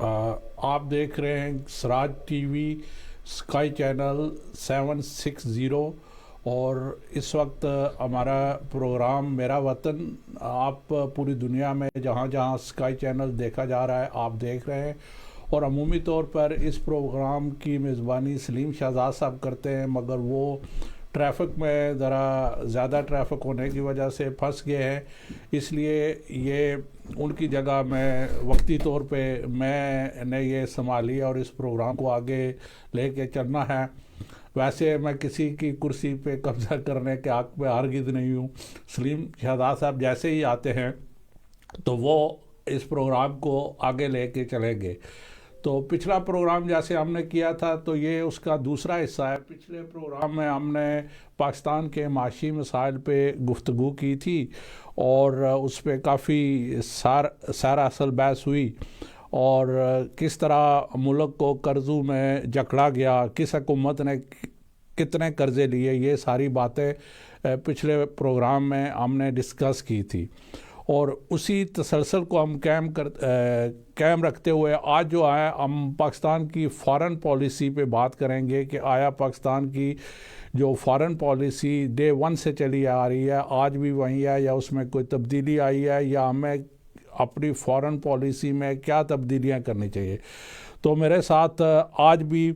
آپ دیکھ رہے ہیں سراج ٹی وی اسکائی چینل 760 اور اس وقت ہمارا پروگرام میرا وطن آپ پوری دنیا میں جہاں جہاں اسکائی چینل دیکھا جا رہا ہے آپ دیکھ رہے ہیں، اور عمومی طور پر اس پروگرام کی میزبانی سلیم شہزاد صاحب کرتے ہیں، مگر وہ ٹریفک میں ذرا زیادہ ٹریفک ہونے کی وجہ سے پھنس گئے ہیں، اس لیے یہ ان کی جگہ میں وقتی طور پہ میں نے یہ سنبھالی اور اس پروگرام کو آگے لے کے چلنا ہے۔ ویسے میں کسی کی کرسی پہ قبضہ کرنے کے حق میں ہرگز نہیں ہوں۔ سلیم شہزاد صاحب جیسے ہی آتے ہیں تو وہ اس پروگرام کو آگے لے کے چلیں گے۔ تو پچھلا پروگرام جیسے ہم نے کیا تھا تو یہ اس کا دوسرا حصہ ہے۔ پچھلے پروگرام میں ہم نے پاکستان کے معاشی مسائل پہ گفتگو کی تھی اور اس پہ کافی سارا اصل بحث ہوئی، اور کس طرح ملک کو قرضوں میں جکڑا گیا، کس حکومت نے کتنے قرضے لیے، یہ ساری باتیں پچھلے پروگرام میں ہم نے ڈسکس کی تھی، اور اسی تسلسل کو ہم قائم رکھتے ہوئے آج جو ہے ہم پاکستان کی فارن پالیسی پہ بات کریں گے کہ آیا پاکستان کی جو فارن پالیسی ڈے 1 سے چلی آ رہی ہے آج بھی وہی ہے، یا اس میں کوئی تبدیلی آئی ہے، یا ہمیں اپنی فارن پالیسی میں کیا تبدیلیاں کرنی چاہیے۔ تو میرے ساتھ آج بھی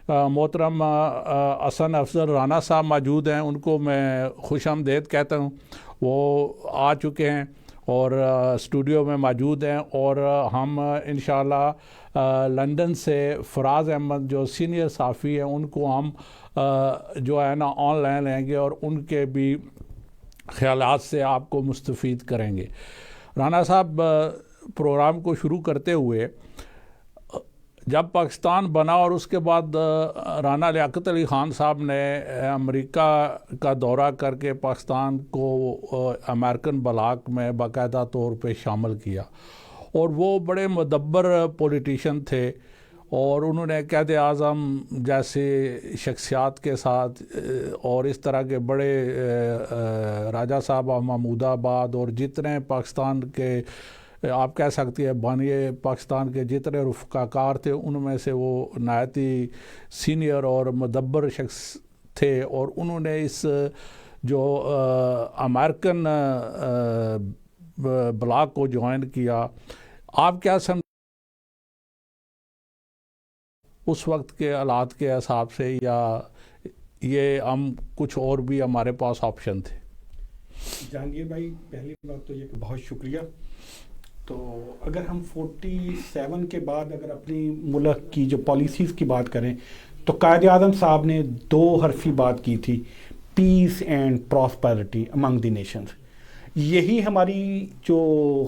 محترم حسن افضل رانا صاحب موجود ہیں، ان کو میں خوش آمدید کہتا ہوں۔ وہ آ چکے ہیں اور اسٹوڈیو میں موجود ہیں، اور ہم انشاءاللہ لندن سے فراز احمد جو سینئر صحافی ہیں ان کو ہم جو ہے نا آن لائن لیں گے اور ان کے بھی خیالات سے آپ کو مستفید کریں گے۔ رانا صاحب، پروگرام کو شروع کرتے ہوئے جب پاکستان بنا اور اس کے بعد رانا لیاقت علی خان صاحب نے امریکہ کا دورہ کر کے پاکستان کو امریکن بلاک میں باقاعدہ طور پہ شامل کیا، اور وہ بڑے مدبر پولیٹیشین تھے، اور انہوں نے قائد اعظم جیسے شخصیات کے ساتھ اور اس طرح کے بڑے راجہ صاحب محمود آباد اور جتنے پاکستان کے آپ کہہ سکتے ہیں بانی پاکستان کے جتنے رفقا کار تھے ان میں سے وہ نہایت ہی سینئر اور مدبر شخص تھے، اور انہوں نے اس جو امریکن بلاک کو جوائن کیا۔ آپ کیا اس وقت کے حالات کے حساب سے، یا یہ ہم کچھ اور بھی ہمارے پاس آپشن تھے؟ جہانگیر بھائی، پہلی بات تو یہ کہ بہت شکریہ۔ تو اگر ہم 47 کے بعد اگر اپنی ملک کی جو پالیسیز کی بات کریں تو قائد اعظم صاحب نے 2 حرفی بات کی تھی، پیس and prosperity Umang the nations. یہی ہماری جو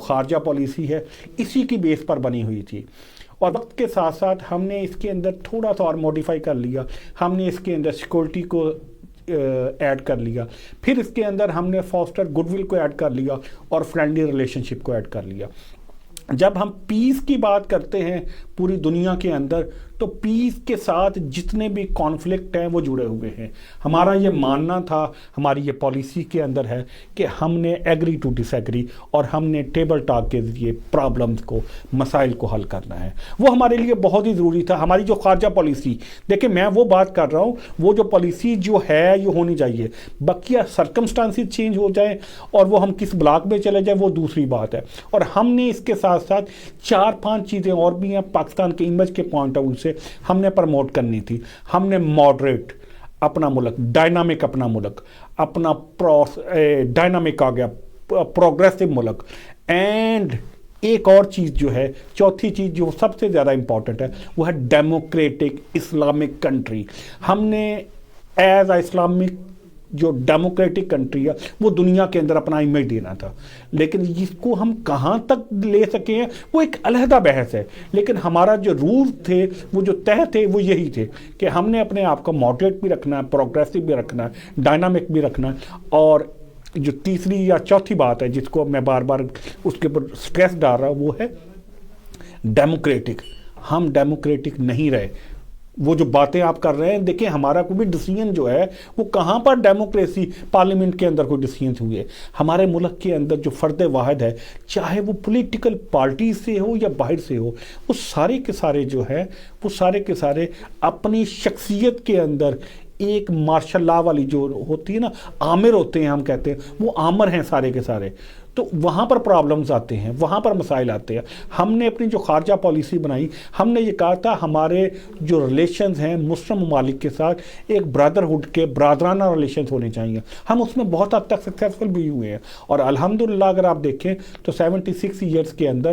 خارجہ پالیسی ہے اسی کی بیس پر بنی ہوئی تھی، اور وقت کے ساتھ ساتھ ہم نے اس کے اندر تھوڑا سا اور موڈیفائی کر لیا۔ ہم نے اس کے اندر سیکورٹی کو ایڈ کر لیا، پھر اس کے اندر ہم نے فاسٹر گڈ ول کو ایڈ کر لیا، اور فرینڈلی ریلیشن شپ کو ایڈ کر لیا۔ جب ہم پیس کی بات کرتے ہیں پوری دنیا کے اندر تو پیس کے ساتھ جتنے بھی کانفلکٹ ہیں وہ جڑے ہوئے ہیں۔ ہمارا یہ ماننا تھا، ہماری یہ پالیسی کے اندر ہے کہ ہم نے ایگری ٹو ڈس ایگری، اور ہم نے ٹیبل ٹاک کے ذریعے پرابلمز کو، مسائل کو حل کرنا ہے۔ وہ ہمارے لیے بہت ہی ضروری تھا۔ ہماری جو خارجہ پالیسی، دیکھیں میں وہ بات کر رہا ہوں، وہ جو پالیسی جو ہے یہ ہونی چاہیے، بقیہ سرکمسٹانسز چینج ہو جائیں اور وہ ہم کس بلاک میں چلے جائیں وہ دوسری بات ہے۔ اور ہم نے اس کے ساتھ ساتھ 4-5 چیزیں اور بھی ہیں پاکستان کے امیج کے پوائنٹ آف ویو سے ہم نے پروموٹ کرنی تھی۔ ہم نے ماڈریٹ اپنا ملک، ڈائنامک اپنا ملک، اپنا ڈائنامک آ گیا پروگریسو ملک، اینڈ ایک اور چیز جو ہے، چوتھی چیز جو سب سے زیادہ امپورٹنٹ ہے وہ ہے ڈیموکریٹک اسلامک کنٹری۔ ہم نے ایز اے اسلامک جو ڈیموکریٹک کنٹری ہے وہ دنیا کے اندر اپنا امیج دینا تھا، لیکن اس کو ہم کہاں تک لے سکے ہیں وہ ایک علیحدہ بحث ہے۔ لیکن ہمارا جو رول تھے، وہ جو طے تھے وہ یہی تھے کہ ہم نے اپنے آپ کو ماڈریٹ بھی رکھنا ہے، پروگریسو بھی رکھنا ہے، ڈائنامک بھی رکھنا ہے، اور جو تیسری یا چوتھی بات ہے جس کو میں بار بار اس کے اوپر سٹریس ڈال رہا ہوں وہ ہے ڈیموکریٹک۔ ہم ڈیموکریٹک نہیں رہے۔ وہ جو باتیں آپ کر رہے ہیں، دیکھیں ہمارا کوئی بھی ڈیسیجن جو ہے وہ کہاں پر ڈیموکریسی پارلیمنٹ کے اندر کوئی ڈیسیجن ہوئے. ہمارے ملک کے اندر جو فرد واحد ہے، چاہے وہ پولیٹیکل پارٹی سے ہو یا باہر سے ہو، وہ سارے کے سارے جو ہے وہ سارے کے سارے اپنی شخصیت کے اندر ایک مارشل لا والی جو ہوتی ہے نا، آمر ہوتے ہیں، ہم کہتے ہیں وہ آمر ہیں سارے کے سارے. تو وہاں پر پرابلمز آتے ہیں، وہاں پر مسائل آتے ہیں. ہم نے اپنی جو خارجہ پالیسی بنائی، ہم نے یہ کہا تھا ہمارے جو ریلیشنز ہیں مسلم ممالک کے ساتھ ایک برادرہڈ کے برادرانہ ریلیشنز ہونے چاہیے. ہم اس میں بہت حد تک سکسیسفل بھی ہوئے ہیں، اور الحمدللہ اگر آپ دیکھیں تو 76 ایئرز کے اندر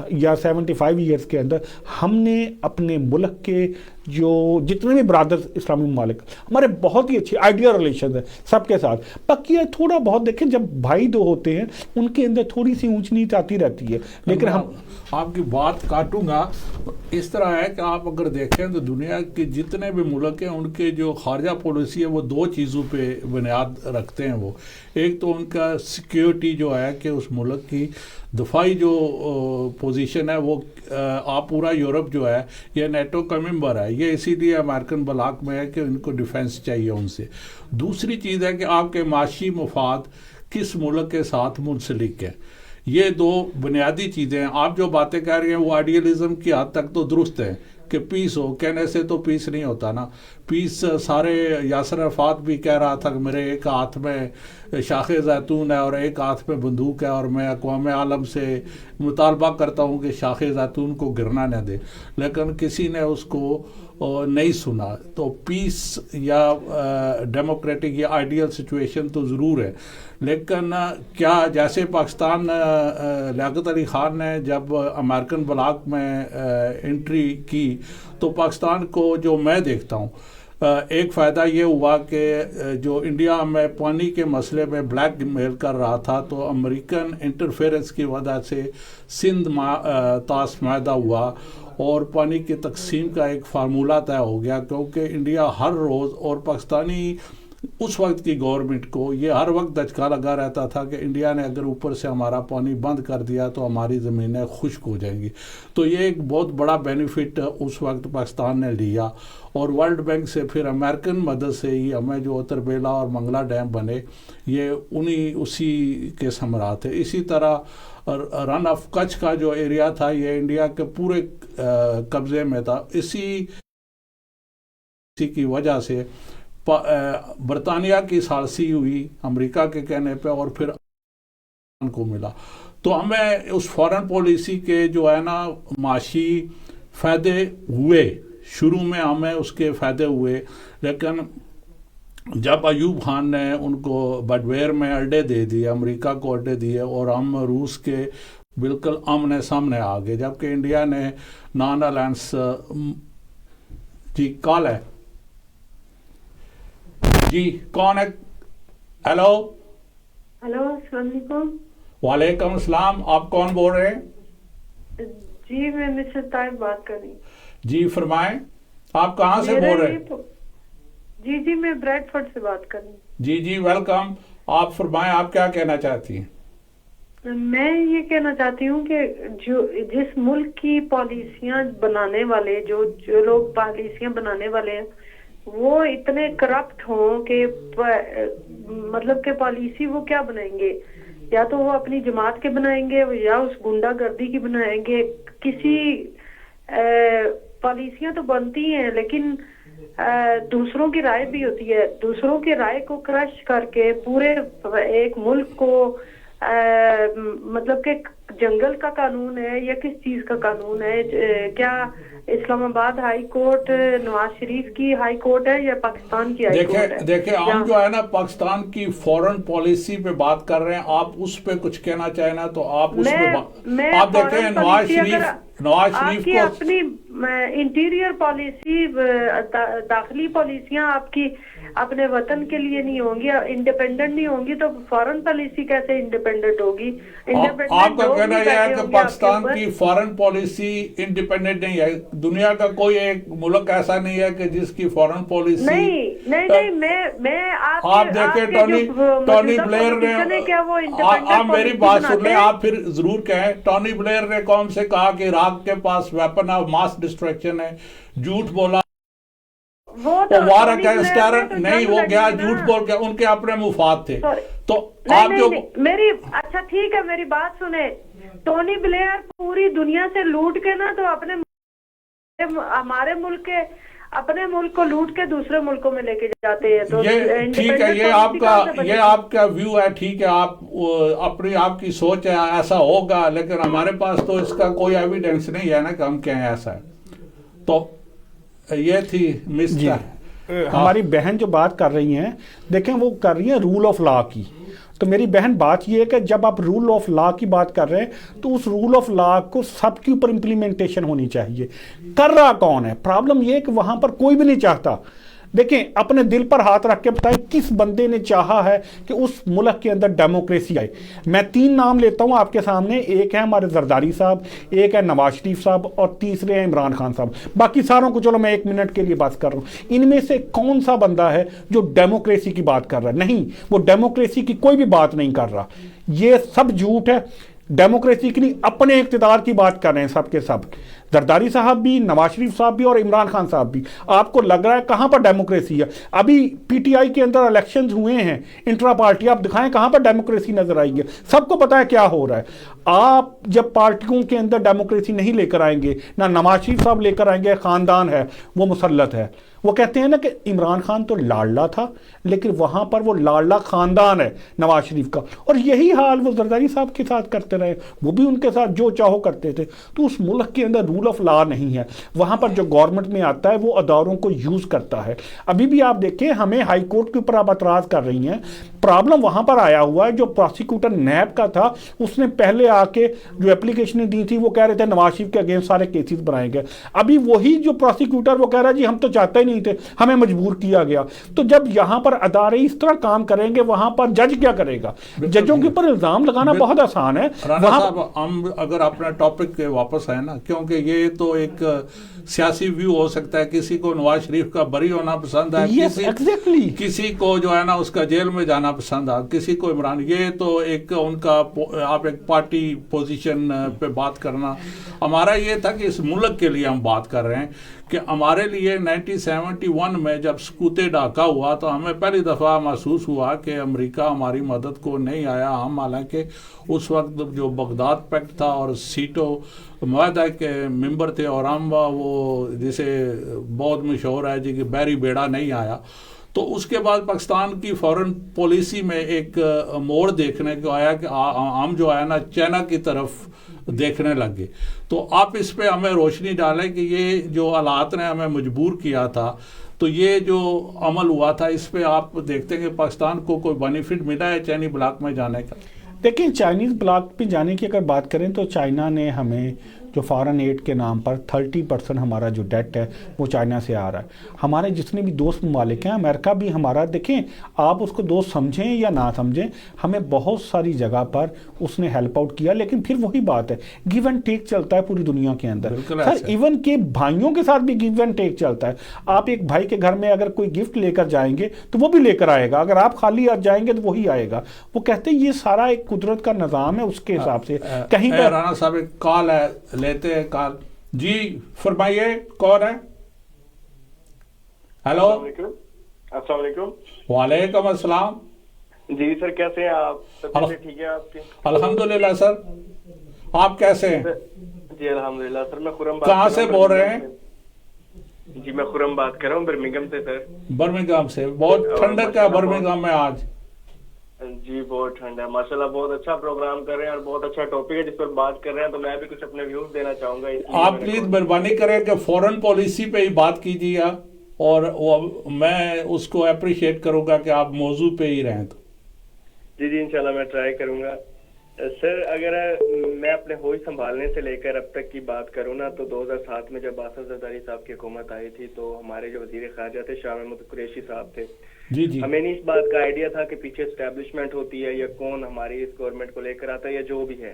یا 75 ایئرز کے اندر ہم نے اپنے ملک کے جو جتنے بھی برادر اسلامی ممالک، ہمارے بہت ہی اچھی آئیڈیل ریلیشنز ہیں سب کے ساتھ. باقی تھوڑا بہت دیکھیں جب بھائی دو ہوتے ہیں ان کے اندر تھوڑی سی اونچ نیچ آتی رہتی ہے، لیکن ہم آپ کی بات کاٹوں گا. اس طرح ہے کہ آپ اگر دیکھیں تو دنیا کے جتنے بھی ملک ہیں ان کے جو خارجہ پالیسی ہے وہ دو چیزوں پہ بنیاد رکھتے ہیں. وہ ایک تو ان کا سیکیورٹی جو ہے کہ اس ملک کی دفاعی جو پوزیشن ہے، وہ آپ پورا یورپ جو ہے یہ نیٹو کا ممبر ہے، یہ اسی لیے امریکن بلاک میں ہے کہ ان کو ڈیفنس چاہیے ان سے. دوسری چیز ہے کہ آپ کے معاشی مفاد کس ملک کے ساتھ منسلک ہے. یہ دو بنیادی چیزیں ہیں. آپ جو باتیں کہہ رہے ہیں وہ آئیڈیلزم کی حد تک تو درست ہیں کہ پیس ہو، کہنے سے تو پیس نہیں ہوتا نا. پیس سارے یاسر عرفات بھی کہہ رہا تھا کہ میرے ایک ہاتھ میں شاخ زیتون ہے اور ایک ہاتھ میں بندوق ہے، اور میں اقوام عالم سے مطالبہ کرتا ہوں کہ شاخ زیتون کو گرنا نہ دے، لیکن کسی نے اس کو نہیں سنا. تو پیس یا ڈیموکریٹک یا آئیڈیل سچویشن تو ضرور ہے، لیکن کیا جیسے پاکستان لیاقت علی خان نے جب امریکن بلاک میں انٹری کی تو پاکستان کو جو میں دیکھتا ہوں ایک فائدہ یہ ہوا کہ جو انڈیا میں پانی کے مسئلے میں بلیک میل کر رہا تھا تو امریکن انٹرفیئرنس کی وجہ سے سندھ طاس معاہدہ ہوا اور پانی کی تقسیم کا ایک فارمولہ طے ہو گیا، کیونکہ انڈیا ہر روز اور پاکستانی اس وقت کی گورنمنٹ کو یہ ہر وقت دھچکا لگا رہتا تھا کہ انڈیا نے اگر اوپر سے ہمارا پانی بند کر دیا تو ہماری زمینیں خشک ہو جائیں گی. تو یہ ایک بہت بڑا بینیفٹ اس وقت پاکستان نے لیا، اور ورلڈ بینک سے پھر امریکن مدد سے ہی ہمیں جو تربیلا اور منگلا ڈیم بنے یہ اسی کے ثمرات ہے. اسی طرح رن آف کچھ کا جو ایریا تھا یہ انڈیا کے پورے قبضے میں تھا. اسی کی وجہ سے برطانیہ کی ثالثی ہوئی امریکہ کے کہنے پہ اور پھر کو ملا. تو ہمیں اس فارن پالیسی کے جو ہے نا معاشی فائدے ہوئے، شروع میں ہمیں اس کے فائدے ہوئے، لیکن جب ایوب خان نے ان کو بڈویر میں اڈے دے دیے، امریکہ کو اڈے دیے، اور ہم روس کے بالکل آمنے سامنے آ گئے، جبکہ انڈیا نے نان الائنس جی کال ہے. جی کون ہے؟ ہیلو السلام علیکم. وعلیکم السلام. آپ کون بول رہے ہیں؟ جی میں مسز طائب بات کر رہی ہوں. جی فرمائیں، آپ کہاں سے بول رہے ہیں؟ جی میں بریڈ فورڈ سے بات کر رہی ہوں. جی ویلکم. آپ فرمائیں، آپ کیا کہنا چاہتی ہیں؟ میں یہ کہنا چاہتی ہوں کہ جس ملک کی پالیسیاں بنانے والے جو لوگ پالیسیاں بنانے والے ہیں وہ اتنے کرپٹ ہوں کہ مطلب کہ پالیسی وہ کیا بنائیں گے، یا تو وہ اپنی جماعت کے بنائیں گے یا اس گنڈا گردی کی بنائیں گے. کسی پالیسیاں تو بنتی ہیں لیکن دوسروں کی رائے بھی ہوتی ہے. دوسروں کی رائے کو کرش کر کے پورے ایک ملک کو مطلب کہ جنگل کا قانون ہے یا کس چیز کا قانون ہے؟ کیا اسلام آباد ہائی کورٹ نواز شریف کی ہائی کورٹ ہے یا پاکستان کی ہائی کورٹ ہے؟ دیکھیں ہم جو ہے نا پاکستان کی فورن پالیسی پہ بات کر رہے ہیں، آپ اس پہ کچھ کہنا چاہیں نا تو آپ اس میں آپ دیکھیں نواز شریف کی اپنی انٹیریئر پالیسی، داخلی پالیسیاں آپ کی اپنے وطن کے لیے نہیں ہوں گی، انڈیپینڈنٹ نہیں ہوں گی، تو فارن پالیسی کیسے انڈیپینڈنٹ ہوگی؟ آپ کا کہنا یہ ہے کہ پاکستان کی فارن پالیسی انڈیپینڈنٹ نہیں ہے. دنیا کا کوئی ایک ملک ایسا نہیں ہے کہ جس کی فارن پالیسی نہیں میں آپ دیکھیں ٹونی بلیئر نے، آپ میری بات سن لیں، آپ پھر ضرور کہیں. ٹونی بلیئر نے قوم سے کہا کہ عراق کے پاس ویپن آف ماس ڈسٹرکشن ہے، جھوٹ بولا. وار اگینسٹ ٹیرر نہیں ہو گیا, جھوٹ بول کے ان کے اپنے مفاد تھے. تو آپ جو میری اچھا ٹھیک ہے میری بات سنیں, ٹونی بلیئر پوری دنیا سے لوٹ کے نا تو اپنے ہمارے ملک کے اپنے ملک کو لوٹ کے دوسرے ملکوں میں لے کے جاتے ہیں. تو یہ ٹھیک ہے, یہ آپ کا ویو ہے, ٹھیک ہے, آپ اپنی آپ کی سوچ ہے ایسا ہوگا, لیکن ہمارے پاس تو اس کا کوئی ایویڈنس نہیں ہے نا کہ ہم کہیں ایسا ہے. تو یہ تھی ہماری بہن جو بات کر رہی ہیں, دیکھیں وہ کر رہی ہیں رول آف لا کی. تو میری بہن بات یہ ہے کہ جب آپ رول آف لا کی بات کر رہے ہیں تو اس رول آف لا کو سب کے اوپر امپلیمنٹیشن ہونی چاہیے. کر رہا کون ہے؟ پرابلم یہ ہے کہ وہاں پر کوئی بھی نہیں چاہتا. دیکھیں اپنے دل پر ہاتھ رکھ کے بتائیں کس بندے نے چاہا ہے کہ اس ملک کے اندر ڈیموکریسی آئے. میں 3 نام لیتا ہوں آپ کے سامنے, ایک ہے ہمارے زرداری صاحب, ایک ہے نواز شریف صاحب, اور تیسرے ہیں عمران خان صاحب. باقی ساروں کو چلو میں 1 منٹ کے لیے بات کر رہا ہوں. ان میں سے کون سا بندہ ہے جو ڈیموکریسی کی بات کر رہا ہے؟ نہیں, وہ ڈیموکریسی کی کوئی بھی بات نہیں کر رہا. یہ سب جھوٹ ہے. ڈیموکریسی کی نہیں, اپنے اقتدار کی بات کر رہے ہیں سب کے سب. زرداری صاحب بھی, نواز شریف صاحب بھی, اور عمران خان صاحب بھی. آپ کو لگ رہا ہے کہاں پر ڈیموکریسی ہے؟ ابھی پی ٹی آئی کے اندر الیکشنز ہوئے ہیں انٹرا پارٹی, آپ دکھائیں کہاں پر ڈیموکریسی نظر آئی ہے؟ سب کو پتا ہے کیا ہو رہا ہے. آپ جب پارٹیوں کے اندر ڈیموکریسی نہیں لے کر آئیں گے, نہ نواز شریف صاحب لے کر آئیں گے, خاندان ہے وہ مسلط ہے. وہ کہتے ہیں نا کہ عمران خان تو لاڈلا تھا, لیکن وہاں پر وہ لاڈلا خاندان ہے نواز شریف کا. اور یہی حال وہ زرداری صاحب کے ساتھ کرتے رہے, وہ بھی ان کے ساتھ جو چاہو کرتے تھے. تو اس ملک کے اندر رول آف لا نہیں ہے. وہاں پر جو گورنمنٹ میں آتا ہے وہ اداروں کو یوز کرتا ہے. ابھی بھی آپ دیکھیں, ہمیں ہائی کورٹ کے اوپر آپ اعتراض کر رہی ہیں, پرابلم وہاں پر آیا ہوا ہے. جو پروسیکیوٹر نیب کا تھا اس نے پہلے آ کے جو اپلیکیشنیں دی تھی وہ کہہ رہے تھے نواز شریف کے اگینسٹ سارے کیسز بنائے گئے. ابھی وہی جو پروسیکیوٹر وہ کہہ رہا ہے جی ہم تو چاہتے ہی نہیں تھے, ہمیں مجبور کیا گیا. تو جب یہاں پر ادارے اس طرح کام کریں گے, وہاں پر جج کیا کرے گا؟ ججوں کے اوپر الزام لگانا بہت آسان ہے. رانا صاحب, ہم اگر اپنا ٹاپک کے واپس آئے نا, کیونکہ یہ تو ایک سیاسی ویو ہو سکتا ہے. کسی کو نواز شریف کا بری ہونا پسند ہے, کسی کو جو ہے نا اس کا جیل میں جانا پسند ہے, کسی کو عمران. یہ تو ایک ان کا, آپ ایک پارٹی پوزیشن پہ بات کرنا. ہمارا یہ تھا کہ اس ملک کے لیے ہم بات کر رہے ہیں کہ ہمارے لیے 1971 میں جب سکوت ڈاکہ ہوا تو ہمیں پہلی دفعہ محسوس ہوا کہ امریکہ ہماری مدد کو نہیں آیا. ہم حالانکہ اس وقت جو بغداد پیکٹ تھا اور سیٹو معاہدہ کے ممبر تھے, اور ہم وہ جسے بہت مشہور ہے جی کہ بیری بیڑا نہیں آیا. تو اس کے بعد پاکستان کی فورن پالیسی میں ایک موڑ دیکھنے کو آیا کہ ہم جو ہے نا چائنا کی طرف دیکھنے لگے. تو آپ اس پہ ہمیں روشنی ڈالیں کہ یہ جو حالات نے ہمیں مجبور کیا تھا, تو یہ جو عمل ہوا تھا اس پہ آپ دیکھتے ہیں کہ پاکستان کو کوئی بینیفٹ ملا ہے چائنی بلاک میں جانے کا؟ دیکھیں چائنیز بلاک پہ جانے کی اگر بات کریں تو چائنا نے ہمیں جو فارن ایڈ کے نام پر 30% ہمارا جو ڈیٹ ہے وہ چائنا سے آ رہا ہے. ہمارے جتنے بھی دوست ممالک ہیں, امریکہ بھی ہمارا, دیکھیں آپ اس کو دوست سمجھیں یا نہ سمجھیں, ہمیں بہت ساری جگہ پر اس نے ہیلپ آؤٹ کیا. لیکن پھر وہی بات ہے, گیو اینڈ ٹیک چلتا ہے پوری دنیا کے اندر. سر ایون کہ بھائیوں کے ساتھ بھی گیو اینڈ ٹیک چلتا ہے. آپ ایک بھائی کے گھر میں اگر کوئی گفٹ لے کر جائیں گے تو وہ بھی لے کر آئے گا, اگر آپ خالی ہاتھ جائیں گے تو وہی آئے گا. وہ کہتے ہیں یہ سارا ایک قدرت کا نظام ہے, اس کے حساب سے کہیں پر. رانا صاحب ایک کال ہے, لیتے ہیں کال. جی فرمائیے, کون ہے؟ ہیلو, السلام علیکم. وعلیکم السلام. جی سر, کیسے ہیں آپ؟ ٹھیک ہے آپ کے؟ الحمدللہ سر, آپ کیسے ہیں؟ جی الحمدللہ سر. میں خرم کہاں سے بول رہے ہیں؟ جی میں خرم بات کر رہا ہوں برمنگھم سے سر. برمنگھم سے. بہت ٹھنڈک ہے برمنگھم میں آج. جی بہت ٹھنڈ ہے ماشاءاللہ. بہت اچھا پروگرام کر رہے ہیں اور بہت اچھا ٹاپک ہے جس پر بات کر رہے ہیں, تو میں بھی کچھ اپنے ویوز دینا چاہوں گا. آپ پلیز مہربانی کریں کہ فورن پالیسی پہ ہی بات کیجیے, اور میں اس کو اپریشیٹ کروں گا کہ آپ موضوع پہ ہی رہیں. تو جی انشاءاللہ میں ٹرائی کروں گا. سر اگر میں اپنے ہوش سنبھالنے سے لے کر اب تک کی بات کروں نا, تو 2007 میں جب آصف زرداری صاحب کی حکومت آئی تھی تو ہمارے جو وزیر خارجہ تھے شاہ محمود قریشی صاحب تھے. جی ہمیں نہیں اس بات کا آئیڈیا تھا کہ پیچھے اسٹیبلشمنٹ ہوتی ہے یا کون ہماری اس گورنمنٹ کو لے کر آتا ہے یا جو بھی ہے,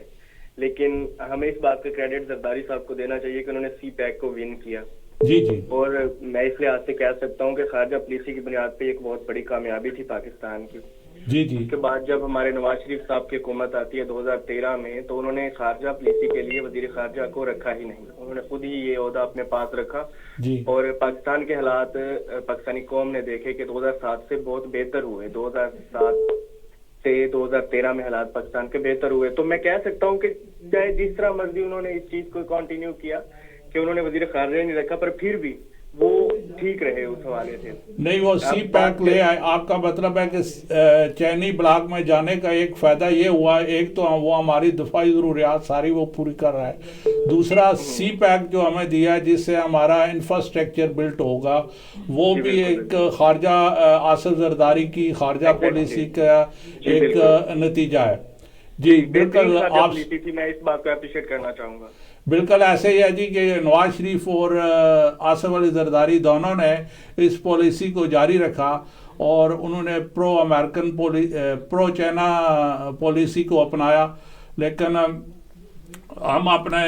لیکن ہمیں اس بات کا کریڈٹ زرداری صاحب کو دینا چاہیے کہ انہوں نے سی پیک کو ون کیا. جی اور میں اس لحاظ سے کہہ سکتا ہوں کہ خارجہ پالیسی کی بنیاد پہ ایک بہت بڑی کامیابی تھی پاکستان کی. جی جی اس کے بعد جب ہمارے نواز شریف صاحب کی حکومت آتی ہے 2013 میں، تو انہوں نے خارجہ پالیسی کے لیے وزیر خارجہ کو رکھا ہی نہیں، انہوں نے خود ہی یہ عہدہ اپنے پاس رکھا. جی اور پاکستان کے حالات پاکستانی قوم نے دیکھے کہ 2007 سے بہت بہتر ہوئے، 2007 سے 2013 میں حالات پاکستان کے بہتر ہوئے. تو میں کہہ سکتا ہوں کہ چاہے جس طرح مرضی انہوں نے اس چیز کو کنٹینیو کیا کہ انہوں نے وزیر خارجہ نہیں رکھا، پر پھر بھی وہ ٹھیک رہے اس حوالے سے. نہیں، وہ سی پیک لے آئے. آپ کا مطلب ہے کہ چینی بلاک میں جانے کا ایک فائدہ یہ ہوا، ایک تو وہ ہماری دفاعی ضروریات ساری وہ پوری کر رہا ہے، دوسرا سی پیک جو ہمیں دیا ہے جس سے ہمارا انفراسٹرکچر بلٹ ہوگا، وہ بھی ایک خارجہ آصف زرداری کی خارجہ پالیسی کا ایک نتیجہ ہے. جی بالکل، آپ میں اس بات کو اپریشیٹ کرنا چاہوں گا. بالکل ایسے ہی ہے جی کہ نواز شریف اور آصف علی زرداری دونوں نے اس پالیسی کو جاری رکھا اور انہوں نے پرو امریکن پرو چائنا پالیسی کو اپنایا. لیکن ہم اپنے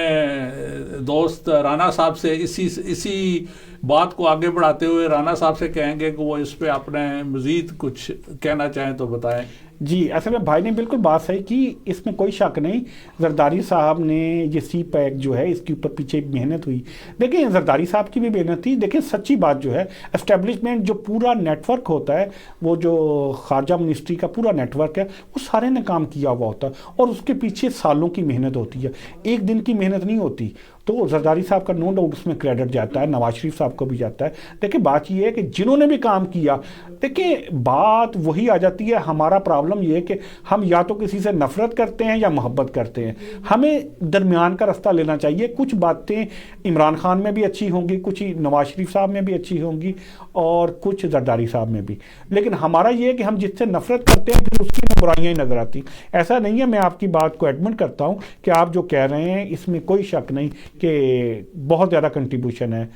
دوست رانا صاحب سے اسی بات کو آگے بڑھاتے ہوئے رانا صاحب سے کہیں گے کہ وہ اس پہ اپنے مزید کچھ کہنا چاہیں تو بتائیں. جی اصل میں بھائی نے بالکل بات صحیح کی، اس میں کوئی شک نہیں. زرداری صاحب نے یہ سی پیک جو ہے اس کے اوپر پیچھے محنت ہوئی، دیکھیں زرداری صاحب کی بھی محنت تھی. دیکھیں سچی بات جو ہے، اسٹیبلشمنٹ جو پورا نیٹ ورک ہوتا ہے، وہ جو خارجہ منسٹری کا پورا نیٹ ورک ہے، وہ سارے نے کام کیا ہوا ہوتا ہے اور اس کے پیچھے سالوں کی محنت ہوتی ہے، ایک دن کی محنت نہیں ہوتی. تو زرداری صاحب کا نو ڈاؤٹ اس میں کریڈٹ جاتا ہے، نواز شریف صاحب کو بھی جاتا ہے. دیکھیں بات یہ ہے کہ جنہوں نے بھی کام کیا، دیکھیں بات وہی آ جاتی ہے. ہمارا پرابلم یہ ہے کہ ہم یا تو کسی سے نفرت کرتے ہیں یا محبت کرتے ہیں، ہمیں درمیان کا رستہ لینا چاہیے. کچھ باتیں عمران خان میں بھی اچھی ہوں گی، کچھ نواز شریف صاحب میں بھی اچھی ہوں گی اور کچھ زرداری صاحب میں بھی. لیکن ہمارا یہ ہے کہ ہم جس سے نفرت کرتے ہیں پھر اس کی برائیاں ہی نظر آتی. ایسا نہیں ہے، میں آپ کی بات کو ایڈمٹ کرتا ہوں کہ آپ جو کہہ رہے ہیں اس میں کوئی شک نہیں کہ بہت زیادہ کنٹریبیوشن ہے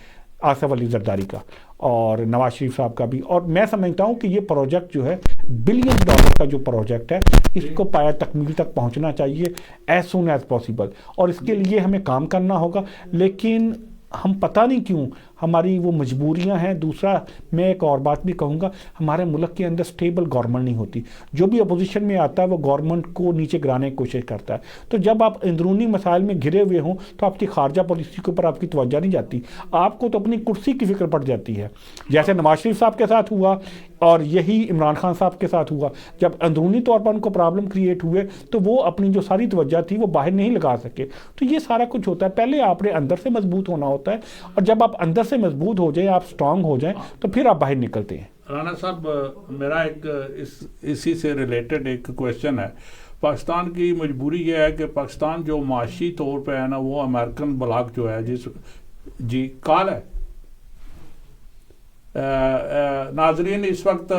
آصف علی زرداری کا اور نواز شریف صاحب کا بھی. اور میں سمجھتا ہوں کہ یہ پروجیکٹ جو ہے $1 بلین کا جو پروجیکٹ ہے، اس کو پایا تکمیل تک پہنچنا چاہیے ایز سون ایز پاسبل، اور اس کے لیے ہمیں کام کرنا ہوگا. لیکن ہم پتہ نہیں کیوں ہماری وہ مجبوریاں ہیں. دوسرا میں ایک اور بات بھی کہوں گا، ہمارے ملک کے اندر سٹیبل گورنمنٹ نہیں ہوتی. جو بھی اپوزیشن میں آتا ہے وہ گورنمنٹ کو نیچے گرانے کی کوشش کرتا ہے. تو جب آپ اندرونی مسائل میں گھرے ہوئے ہوں تو آپ کی خارجہ پالیسی کے اوپر آپ کی توجہ نہیں جاتی، آپ کو تو اپنی کرسی کی فکر پڑ جاتی ہے. جیسے نواز شریف صاحب کے ساتھ ہوا اور یہی عمران خان صاحب کے ساتھ ہوا، جب اندرونی طور پر ان کو پرابلم کریٹ ہوئے تو وہ اپنی جو ساری توجہ تھی وہ باہر نہیں لگا سکے. تو یہ سارا کچھ ہوتا ہے. پہلے آپ نے اندر سے مضبوط ہونا ہوتا ہے، اور جب آپ اندر سے مضبوط ہو جائیں، آپ سٹرونگ ہو جائیں تو پھر آپ باہر نکلتے ہیں. رانا صاحب، میرا ایک اسی سے ریلیٹڈ ایک کویشچن ہے. پاکستان کی مجبوری یہ ہے کہ پاکستان جو معاشی طور پہ ہے نا، وہ امریکن بلاک جو ہے جی کال ہے. ناظرین، اس وقت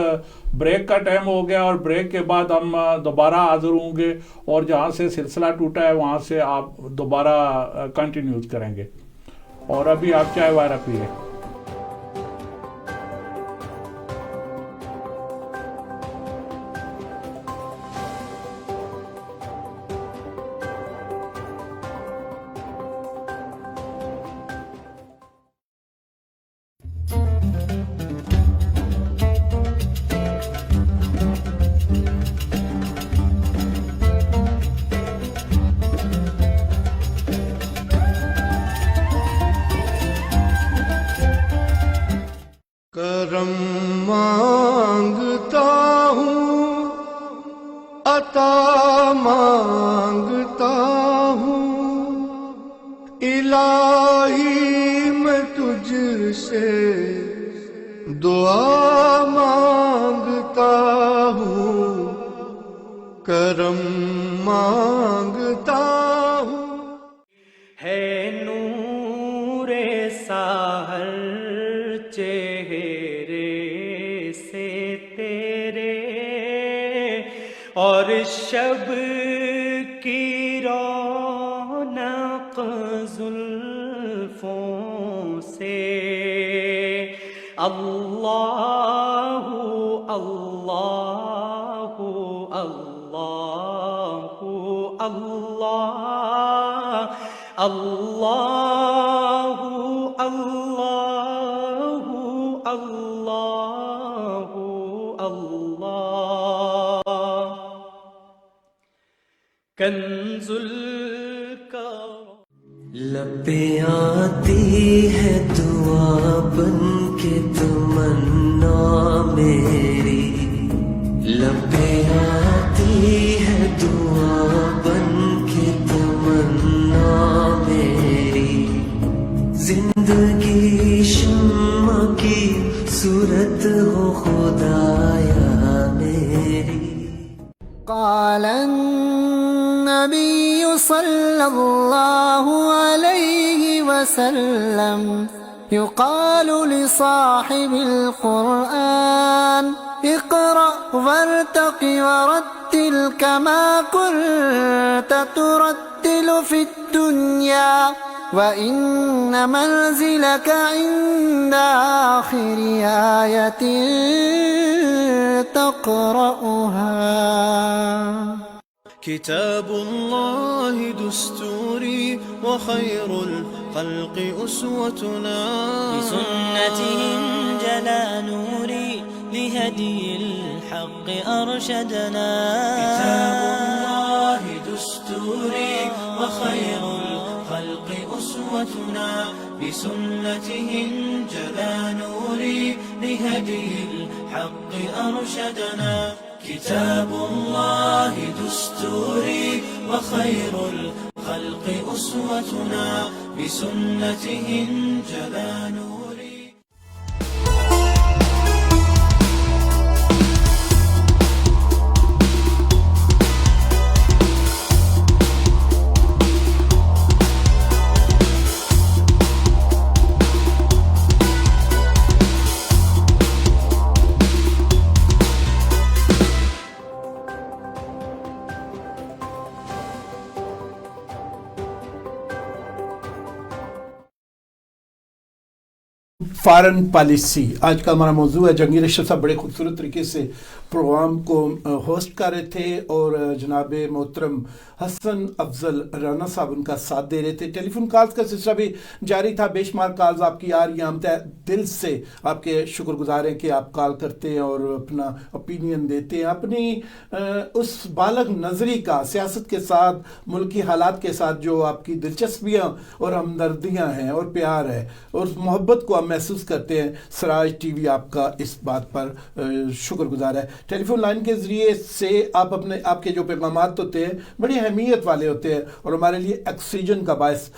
بریک کا ٹائم ہو گیا اور بریک کے بعد ہم دوبارہ حاضر ہوں گے اور جہاں سے سلسلہ ٹوٹا ہے وہاں سے آپ دوبارہ کنٹینیوز کریں گے. اور ابھی آپ چائے وغیرہ پیئے. کرم مانگتا ہوں، عطا مانگتا ہوں، الہی میں تجھ سے دعا مانگتا ہوں، کرم مانگتا ہوں. ہے نور ساحر چہرے سے تیرے، اور شب کی رونق زلفوں سے. اللہ اللہ اللہ اللہ اللہ اللہ اللہ اللہ. کنز الکرم. لب پہ آتی ہے دعا بن کے تمنا میری، لب پہ آتی ہے دعا بن کے تمنا میری، زندگی شمع کی صورت ہو خدایا میری. قال النبي صلى الله عليه وسلم يقال لصاحب القرآن اقرأ وارتق ورتل كما كنت ترتل في الدنيا وإن منزلك عند آخر آية تقرأها. كتاب الله دستوري وخير الخلق أسوتنا، بسنته انجلى نوري لهدي الحق أرشدنا. كتاب الله دستوري وخير الخلق أسوتنا، بسنته انجلى نوري لهدي الحق أرشدنا. كتاب الله دستوري وخير الخلق أسوتنا، بسنته انجلى نوري. فارن پالیسی آج کا ہمارا موضوع ہے. جہانگیر اشرف صاحب بڑے خوبصورت طریقے سے پروگرام کو ہوسٹ کر رہے تھے اور جناب محترم حسن افضل رانا صاحب ان کا ساتھ دے رہے تھے. ٹیلی فون کالز کا سلسلہ بھی جاری تھا. بے شمار کالز آپ کی آ رہی ہیں. ہم دل سے آپ کے شکر گزار ہیں کہ آپ کال کرتے ہیں اور اپنا اوپینین دیتے ہیں. اپنی اس بالغ نظری کا سیاست کے ساتھ ملکی حالات کے ساتھ جو آپ کی دلچسپیاں اور ہمدردیاں ہیں اور پیار ہے اور محبت کو آپ محسوس کرتے ہیں. سراج ٹی وی آپ کا اس بات پر شکر گزار ہے. ٹیلی فون لائن کے ذریعے سے آپ کے جو پیغامات ہوتے ہیں بڑی اہمیت والے ہوتے ہیں اور ہمارے لیے آکسیجن کا باعث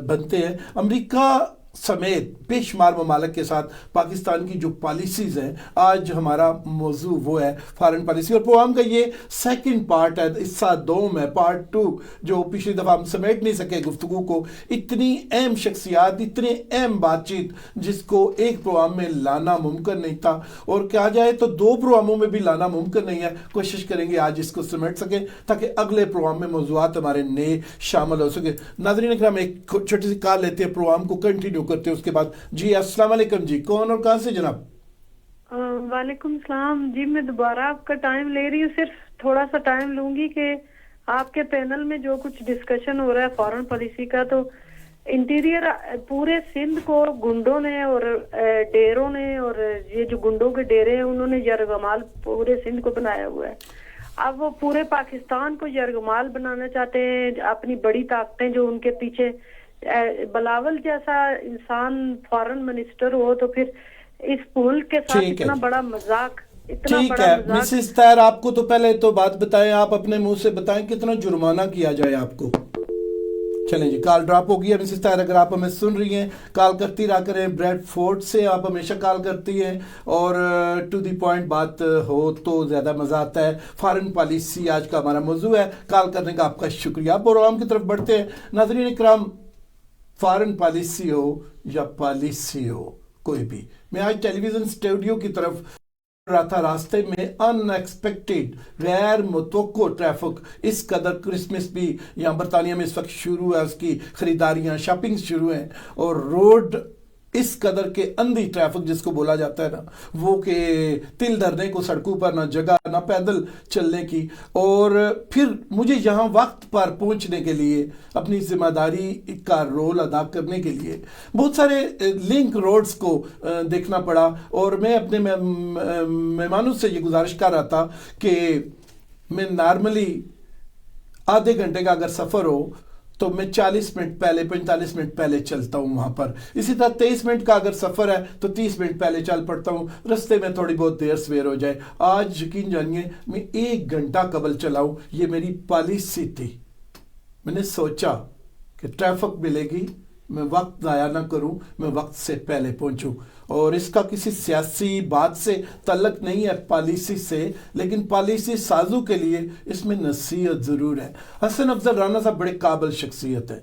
بنتے ہیں. امریکہ سمیت بے شمار ممالک کے ساتھ پاکستان کی جو پالیسیز ہیں، آج ہمارا موضوع وہ ہے فارن پالیسی. اور پروگرام کا یہ سیکنڈ پارٹ ہے، حصہ دوم ہے، پارٹ 2 جو پچھلی دفعہ ہم سمیٹ نہیں سکے گفتگو کو. اتنی اہم شخصیات، اتنی اہم بات چیت جس کو ایک پروگرام میں لانا ممکن نہیں تھا اور کہا جائے تو 2 پروگراموں میں بھی لانا ممکن نہیں ہے. کوشش کریں گے آج اس کو سمیٹ سکیں تاکہ اگلے پروگرام میں موضوعات ہمارے نئے شامل ہو سکے. ناظرین اکرام ایک چھوٹی سی کال لیتے ہیں، پروگرام کو کنٹینیو کرتے ہیں اس کے بعد. جی السلام علیکم. جی کون اور کہاں سے جناب؟ وعلیکم السلام. جی میں دوبارہ آپ کا ٹائم لے رہی ہوں، صرف تھوڑا سا ٹائم لوں گی کہ آپ کے پینل میں جو کچھ ڈسکشن ہو رہا ہے فارن پالیسی کا، تو انٹیریئر پورے سندھ کو گنڈوں نے اور ڈیروں نے، اور یہ جو گنڈوں کے ڈیرے ہیں انہوں نے یرغمال پورے سندھ کو بنایا ہوا ہے. اب وہ پورے پاکستان کو یرغمال بنانا چاہتے ہیں. اپنی بڑی طاقتیں جو ان کے پیچھے، بلاول جیسا انسان فارن منسٹر ہو تو پھر اس ملک کے ساتھ اتنا بڑا مذاق. ٹھیک ہے مسز طاہر، آپ کو تو پہلے تو بات بتائیں، آپ اپنے منہ سے بتائیں کتنا جرمانہ کیا جائے آپ کو. چلیں جی کال ڈراپ ہو گئی ہے. مسز طاہر اگر آپ ہمیں سن رہی ہیں کال کرتی رہا کریں. بریڈ فورٹ سے آپ ہمیشہ کال کرتی ہیں اور ٹو دی پوائنٹ بات ہو تو زیادہ مزہ آتا ہے. فارن پالیسی آج کا ہمارا موضوع ہے. کال کرنے کا آپ کا شکریہ. پروگرام کی طرف بڑھتے ہیں. ناظرین اکرام، فارن پالیسی ہو یا پالیسی ہو کوئی بھی، میں آج ٹیلی ویژن اسٹوڈیو کی طرف رہا تھا، راستے میں ان ایکسپیکٹڈ غیر متوقع ٹریفک. اس قدر کرسمس بھی یہاں برطانیہ میں اس وقت شروع ہے، اس کی خریداریاں شاپنگ شروع ہیں اور روڈ اس قدر کے اندھی ٹریفک جس کو بولا جاتا ہے نا، وہ کہ تل دھرنے کو سڑکوں پر نہ جگہ نہ پیدل چلنے کی. اور پھر مجھے یہاں وقت پر پہنچنے کے لیے اپنی ذمہ داری کا رول ادا کرنے کے لیے بہت سارے لنک روڈز کو دیکھنا پڑا. اور میں اپنے مہمانوں سے یہ گزارش کر رہا تھا کہ میں نارملی آدھے گھنٹے کا اگر سفر ہو تو میں 40 منٹ پہلے 45 منٹ پہلے چلتا ہوں وہاں پر. اسی طرح 23 منٹ کا اگر سفر ہے تو 30 منٹ پہلے چل پڑتا ہوں, رستے میں تھوڑی بہت دیر سویر ہو جائے. آج یقین جانیے میں 1 گھنٹہ قبل چلاؤں, یہ میری پالیسی تھی. میں نے سوچا کہ ٹریفک ملے گی, میں وقت ضائع نہ کروں, میں وقت سے پہلے پہنچوں. اور اس کا کسی سیاسی بات سے تعلق نہیں ہے, پالیسی سے, لیکن پالیسی سازوں کے لیے اس میں نصیحت ضرور ہے. حسن افضل رانا صاحب بڑے قابل شخصیت ہے,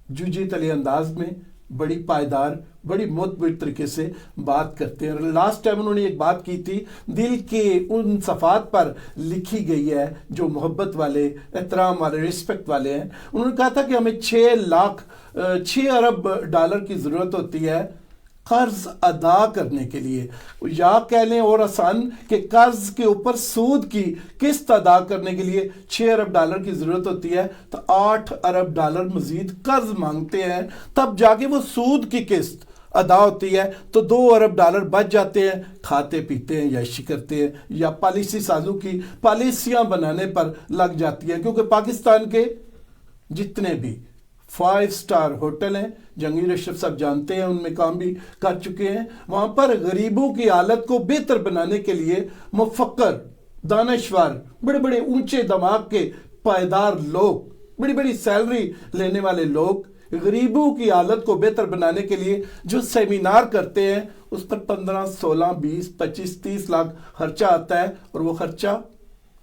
جوجی تلی انداز میں بڑی پائیدار, بڑی معتبر طریقے سے بات کرتے ہیں. لاسٹ ٹائم انہوں نے ایک بات کی تھی, دل کے ان صفحات پر لکھی گئی ہے جو محبت والے, احترام والے, رسپیکٹ والے ہیں. انہوں نے کہا تھا کہ ہمیں 6 ارب ڈالر کی ضرورت ہوتی ہے قرض ادا کرنے کے لیے, یا کہہ لیں اور آسان کہ قرض کے اوپر سود کی قسط ادا کرنے کے لیے 6 ارب ڈالر کی ضرورت ہوتی ہے. تو 8 ارب ڈالر مزید قرض مانگتے ہیں, تب جا کے وہ سود کی قسط ادا ہوتی ہے, تو 2 ارب ڈالر بچ جاتے ہیں, کھاتے پیتے ہیں, عیاشی کرتے ہیں, یا پالیسی سازوں کی پالیسیاں بنانے پر لگ جاتی ہیں. کیونکہ پاکستان کے جتنے بھی 5 سٹار ہوٹل ہیں, جہانگیر اشرف صاحب جانتے ہیں, ان میں کام بھی کر چکے ہیں, وہاں پر غریبوں کی حالت کو بہتر بنانے کے لیے مفکر, دانشور, بڑے بڑے اونچے دماغ کے پائیدار لوگ, بڑی بڑی سیلری لینے والے لوگ غریبوں کی حالت کو بہتر بنانے کے لیے جو سیمینار کرتے ہیں, اس پر 15, 16, 20, 25, 30 لاکھ خرچہ آتا ہے, اور وہ خرچہ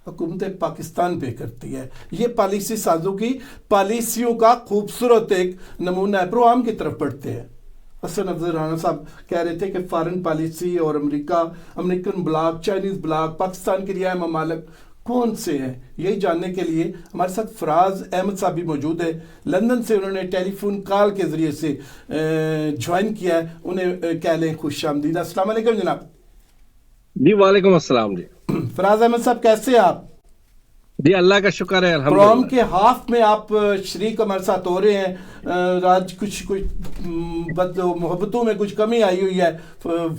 حکومت پاکستان پہ کرتی ہے. یہ پالیسی سازوں کی پالیسیوں کا خوبصورت ایک نمونہ ہے. پروگرام کی طرف بڑھتے ہیں. حسن افضل رانا صاحب کہہ رہے تھے کہ فارن پالیسی اور American block, Chinese block Pakistan کے رہائے ممالک کون سے ہیں. یہی جاننے کے لیے ہمارے ساتھ فراز احمد صاحب بھی موجود ہے, لندن سے. انہوں نے ٹیلی فون کال کے ذریعے سے جوائن کیا ہے, انہیں کہہ لیں خوش آمدید. السلام علیکم جناب. جی وعلیکم السلام. جی فراز احمد صاحب کیسے ہیں آپ؟ جی اللہ کا شکر ہے, الحمدللہ. پروگرام کے ہاف میں آپ شریک ہمارے ساتھ ہو رہے ہیں. آج کچھ محبتوں میں کچھ کمی آئی ہوئی ہے,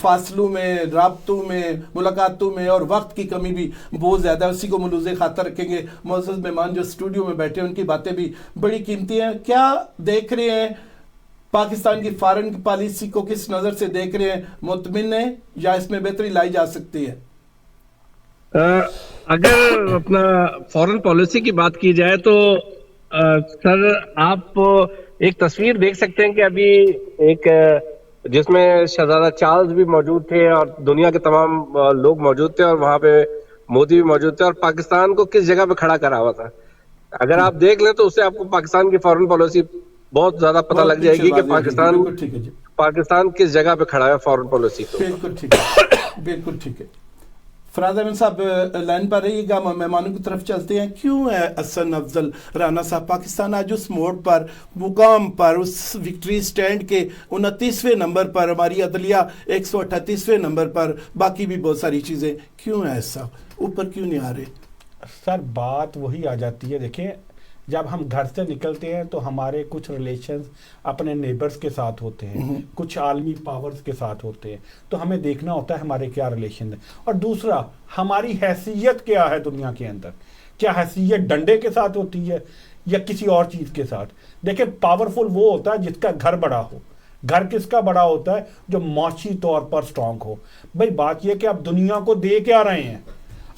فاصلوں میں, رابطوں میں, ملاقاتوں میں, اور وقت کی کمی بھی بہت زیادہ ہے. اسی کو ملوز خاطر رکھیں گے. معزز مہمان جو اسٹوڈیو میں بیٹھے ہیں ان کی باتیں بھی بڑی قیمتی ہیں. کیا دیکھ رہے ہیں پاکستان کی فارن پالیسی کو, کس نظر سے دیکھ رہے ہیں؟ مطمئن ہیں یا اس میں بہتری لائی جا سکتی ہے؟ اگر اپنا فورن پالیسی کی بات کی جائے تو سر آپ ایک تصویر دیکھ سکتے ہیں کہ ابھی ایک جس میں شہزادہ چارلز بھی موجود تھے اور دنیا کے تمام لوگ موجود تھے, اور وہاں پہ مودی بھی موجود تھے, اور پاکستان کو کس جگہ پہ کھڑا کرا ہوا تھا. اگر آپ دیکھ لیں تو اس سے آپ کو پاکستان کی فورن پالیسی بہت زیادہ پتہ لگ جائے گی کہ پاکستان کس جگہ پہ کھڑا ہے فورن پالیسی کو. بالکل ٹھیک ہے, بالکل ٹھیک ہے. فراز احمد صاحب لائن پر رہیے گا, مہمانوں کی طرف چلتے ہیں. کیوں ہے حسن افضل رانا صاحب پاکستان آج اس موڑ پر, مقام پر, اس وکٹری سٹینڈ کے 29ویں نمبر پر, ہماری عدلیہ 138ویں نمبر پر, باقی بھی بہت ساری چیزیں, کیوں ہے ایسا, اوپر کیوں نہیں آ رہے؟ سر بات وہی آ جاتی ہے. دیکھیں جب ہم گھر سے نکلتے ہیں تو ہمارے کچھ ریلیشنز اپنے نیبرز کے ساتھ ہوتے ہیں, کچھ عالمی پاورز کے ساتھ ہوتے ہیں, تو ہمیں دیکھنا ہوتا ہے ہمارے کیا ریلیشن ہیں. اور دوسرا ہماری حیثیت کیا ہے دنیا کے اندر, کیا حیثیت ڈنڈے کے ساتھ ہوتی ہے یا کسی اور چیز کے ساتھ. دیکھیں پاورفل وہ ہوتا ہے جس کا گھر بڑا ہو. گھر کس کا بڑا ہوتا ہے؟ جو معاشی طور پر سٹرونگ ہو. بھائی بات یہ کہ آپ دنیا کو دے کیا رہے ہیں,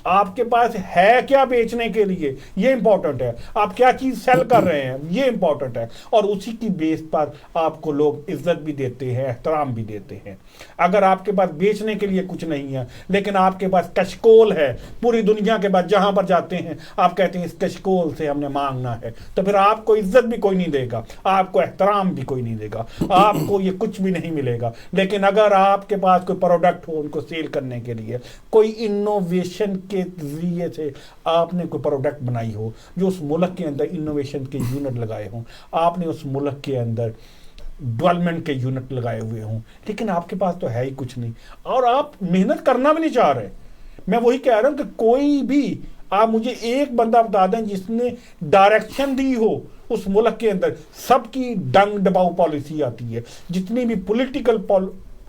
آپ کے پاس ہے کیا بیچنے کے لیے, یہ امپورٹنٹ ہے. آپ کیا چیز سیل کر رہے ہیں, یہ امپورٹنٹ ہے. اور اسی کی بیس پر آپ کو لوگ عزت بھی دیتے ہیں, احترام بھی دیتے ہیں. اگر آپ کے پاس بیچنے کے لیے کچھ نہیں ہے لیکن آپ کے پاس کشکول ہے, پوری دنیا کے بعد جہاں پر جاتے ہیں آپ کہتے ہیں اس کشکول سے ہم نے مانگنا ہے, تو پھر آپ کو عزت بھی کوئی نہیں دے گا, آپ کو احترام بھی کوئی نہیں دے گا, آپ کو یہ کچھ بھی نہیں ملے گا. لیکن اگر آپ کے پاس کوئی پروڈکٹ ہو ان کو سیل کرنے کے لیے, کوئی انوویشن کے ذریعے سے آپ نے کوئی پروڈکٹ بنائی ہو, جو اس ملک کے اندر انوویشن کے یونٹ لگائے ہوں, آپ نے اس ملک کے اندر ڈیولپمنٹ کے یونٹ لگائے ہوئے ہوں, لیکن آپ کے پاس تو ہے ہی کچھ نہیں, اور آپ محنت کرنا بھی نہیں چاہ رہے. میں وہی کہہ رہا ہوں کہ کوئی بھی آپ مجھے ایک بندہ بتا دیں جس نے ڈائریکشن دی ہو اس ملک کے اندر. سب کی ڈنگ ڈباؤ پالیسی آتی ہے, جتنی بھی پولیٹیکل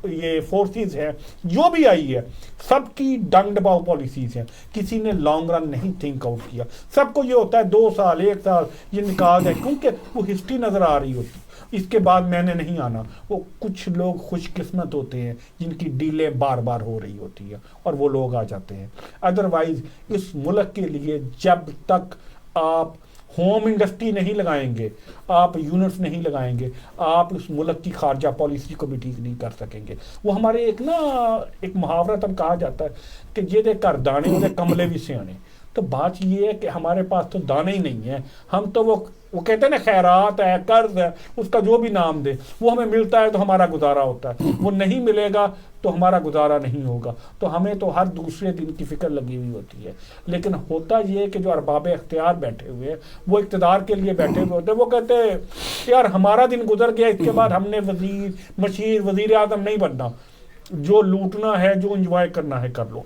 یہ فورسز ہیں جو بھی آئی ہے سب کی ڈنگ ڈباؤ پالیسیز ہیں. کسی نے لانگ رن نہیں تھنک آؤٹ کیا. سب کو یہ ہوتا ہے 2 سال 1 سال یہ نکال ہے کیونکہ وہ ہسٹری نظر آ رہی ہوتی. اس کے بعد میں نے نہیں آنا. وہ کچھ لوگ خوش قسمت ہوتے ہیں جن کی ڈیلیں بار بار ہو رہی ہوتی ہے اور وہ لوگ آ جاتے ہیں. ادروائز اس ملک کے لیے جب تک آپ ہوم انڈسٹری نہیں لگائیں گے, آپ یونٹس نہیں لگائیں گے, آپ اس ملک کی خارجہ پالیسی کو بھی ٹھیک نہیں کر سکیں گے. وہ ہمارے ایک محاورتاً کہا جاتا ہے کہ جے کر دانے وہ کملے بھی سیانے. تو بات یہ ہے کہ ہمارے پاس تو دانے ہی نہیں ہیں. ہم تو وہ کہتے ہیں نا خیرات ہے, قرض ہے, اس کا جو بھی نام دے وہ ہمیں ملتا ہے تو ہمارا گزارا ہوتا ہے, وہ نہیں ملے گا تو ہمارا گزارا نہیں ہوگا. تو ہمیں تو ہر دوسرے دن کی فکر لگی ہوئی ہوتی ہے. لیکن ہوتا یہ ہے کہ جو ارباب اختیار بیٹھے ہوئے ہیں وہ اقتدار کے لیے بیٹھے ہوئے ہوتے ہیں. وہ کہتے ہیں یار ہمارا دن گزر گیا, اس کے بعد ہم نے وزیر اعظم نہیں بننا. جو لوٹنا ہے, جو انجوائے کرنا ہے کر لو,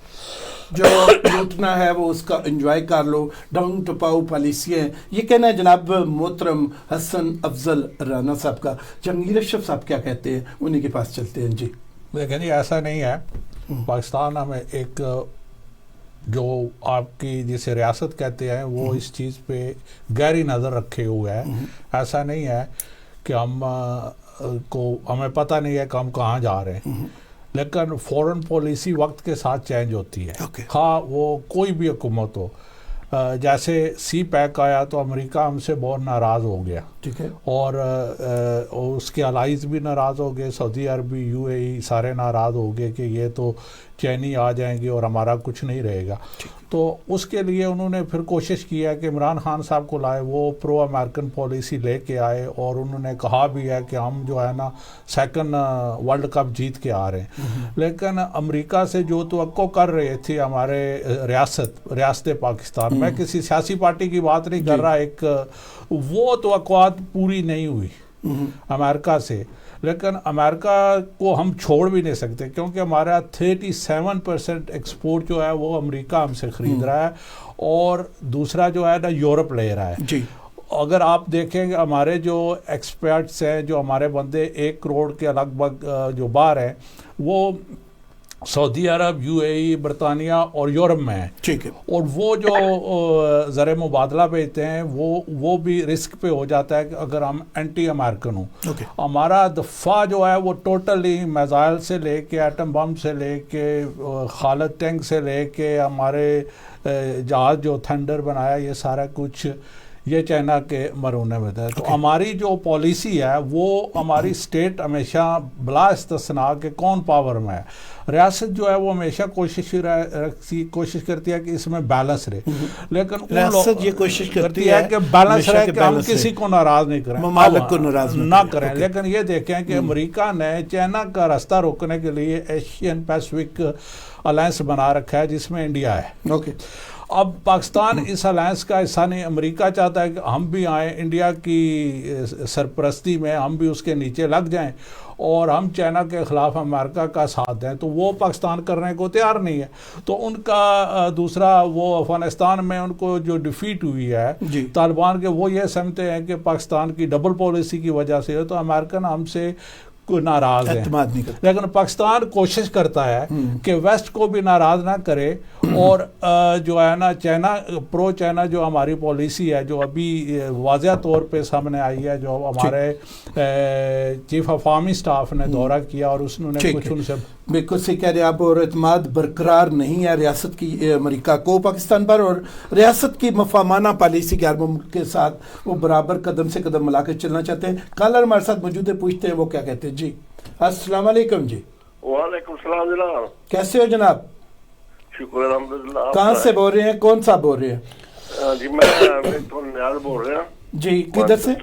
جو لوٹنا ہے وہ اس کا انجوائے کر لو. ڈنگ ٹپاؤ پالیسیاں, یہ کہنا ہے جناب محترم حسن افضل رانا صاحب کا. جہانگیر اشرف صاحب کیا کہتے ہیں, انہی کے پاس چلتے ہیں. جی دیکھیں جی, ایسا نہیں ہے. پاکستان ہمیں ایک جو آپ کی جسے ریاست کہتے ہیں وہ اس چیز پہ گہری نظر رکھے ہوئے ہے. ایسا نہیں ہے کہ ہمیں پتہ نہیں ہے کہ ہم کہاں جا رہے ہیں, لیکن فورن پالیسی وقت کے ساتھ چینج ہوتی ہے. خواہ وہ کوئی بھی حکومت ہو. جیسے سی پیک آیا تو امریکہ ہم سے بہت ناراض ہو گیا, ٹھیک ہے, اور اس کے الائز بھی ناراض ہو گئے. سعودی عربی, یو اے ای سارے ناراض ہو گئے کہ یہ تو چینی آ جائیں گے اور ہمارا کچھ نہیں رہے گا. تو اس کے لیے انہوں نے پھر کوشش کیا کہ عمران خان صاحب کو لائے, وہ پرو امریکن پالیسی لے کے آئے, اور انہوں نے کہا بھی ہے کہ ہم جو ہے نا 2nd ورلڈ کپ جیت کے آ رہے ہیں. لیکن امریکہ سے جو توقع کر رہے تھے ہمارے ریاست پاکستان, میں کسی سیاسی پارٹی کی بات نہیں کر رہا, ایک وہ توقعات پوری نہیں ہوئی امریکہ سے. لیکن امریکہ کو ہم چھوڑ بھی نہیں سکتے کیونکہ ہمارا 37% ایکسپورٹ جو ہے وہ امریکہ ہم سے خرید رہا ہے, اور دوسرا جو ہے نا یورپ لے رہا ہے. جی اگر آپ دیکھیں کہ ہمارے جو ایکسپرٹس ہیں, جو ہمارے بندے 1 کروڑ کے لگ بھگ جو باہر ہیں, وہ سعودی عرب, یو اے ای, برطانیہ اور یورپ میں ہیں. ٹھیک ہے, اور وہ جو زر مبادلہ بھیجتے ہیں وہ بھی رسک پہ ہو جاتا ہے کہ اگر ہم اینٹی امریکن ہوں. ہمارا دفاع جو ہے وہ ٹوٹلی میزائل سے لے کے, ایٹم بم سے لے کے, خالد ٹینک سے لے کے, ہمارے جہاز جو تھنڈر بنایا, یہ سارا کچھ یہ چائنا کے مرہون میں ہے. تو ہماری جو پالیسی ہے وہ ہماری اسٹیٹ ہمیشہ بلا استثناء کہ کون پاور میں ہے, ریاست جو ہے وہ ہمیشہ کوشش کرتی ہے کہ اس میں بیلنس رہے. لیکن ریاست یہ کوشش کرتی ہے کہ بیلنس رہے, کہ ہم کسی کو ناراض نہیں کریں, ممالک کو ناراض نہ کریں. لیکن یہ دیکھیں کہ امریکہ نے چائنا کا راستہ روکنے کے لیے ایشین پیسفک الائنس بنا رکھا ہے جس میں انڈیا ہے. اب پاکستان اس الائنس کا حصہ نہیں. امریکہ چاہتا ہے کہ ہم بھی آئیں انڈیا کی سرپرستی میں, ہم بھی اس کے نیچے لگ جائیں اور ہم چائنا کے خلاف امریکہ کا ساتھ دیں. تو وہ پاکستان کرنے کو تیار نہیں ہے. تو ان کا دوسرا وہ افغانستان میں ان کو جو ڈیفیٹ ہوئی ہے طالبان کے, وہ یہ سمجھتے ہیں کہ پاکستان کی ڈبل پالیسی کی وجہ سے تو امریکن ہم سے ناراض ہیں. لیکن پاکستان کوشش کرتا ہے کہ ویسٹ کو بھی ناراض نہ کرے, اور جو ہے نا چائنا, پرو چائنا جو ہماری پالیسی ہے, جو ابھی واضح طور پہ سامنے آئی ہے, جو ہمارے چیف آف آرمی اسٹاف نے دورہ کیا اور اس نے کچھ ان سے بالکل صحیح کہہ رہے آپ. اور اعتماد برقرار نہیں ہے ریاست کی امریکہ کو پاکستان پر, اور ریاست کی مفاہمانہ پالیسی کے غیر ملک کے ساتھ وہ برابر قدم سے قدم ملا کے چلنا چاہتے ہیں. کالر ہمارے ساتھ موجود ہے, پوچھتے ہیں وہ کیا کہتے ہیں. جی السلام علیکم. جی وعلیکم السلام جناب, کیسے ہو جناب؟ شکر الحمدللہ. کہاں سے بول رہے ہیں, کون صاحب بول رہے ہیں؟ جی میں تو نیاز بول رہا ہوں. جی کدھر سے؟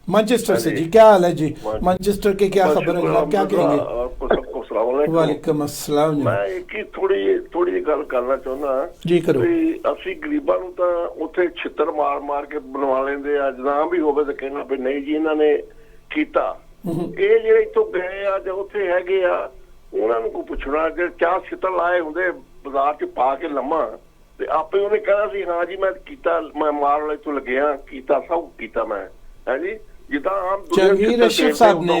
مانچسٹر سے. جی کیا حال ہے جی مانچسٹر کے, کیا خبر ہے جناب, کیا کہیں گے؟ آپ کو سب کو السلام علیکم. وعلیکم السلام. میں ایک تھوڑی گل کرنا چاہنا. جی کرو. اسی غریباں نوں تاں اوتھے چھتر مار کے بنوا لیندے آ, جناں بھی ہوے تے کہنا بھی نہیں جی انہاں نے کیتا. اے جڑے اتوں گئے آ جو اوتھے ہیگے آ, انہاں نوں کو پوچھنا کہ کیا چھتر لائے ہوندے بازار چ پا کے لماں تے آپے انہیں کہنا سی ہاں جی میں کیتا, میں مار والے تو لگیا کیتا, سب کیتا میں ہے جی. ਜਿੱਦਾਂ ਆਮ ਜੰਗੀਰ ਅਸ਼ਰਫ ਸਾਹਿਬ ਨੇ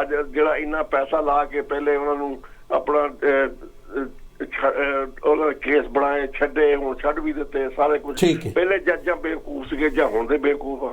ਅੱਜ ਜਿਹੜਾ ਇੰਨਾ ਪੈਸਾ ਲਾ ਕੇ ਪਹਿਲੇ ਉਹਨਾਂ ਨੂੰ ਆਪਣਾ ਉਹਨਾਂ ਕੇਸ ਬਣਾਏ, ਛੱਡੇ, ਹੁਣ ਛੱਡ ਵੀ ਦਿੱਤੇ ਸਾਰੇ ਕੁਝ। ਪਹਿਲੇ ਜੱਜਾਂ ਬੇਵਕੂਫ ਸੀਗੇ ਜਾਂ ਹੁਣ ਦੇ ਬੇਵਕੂਫ ਆ।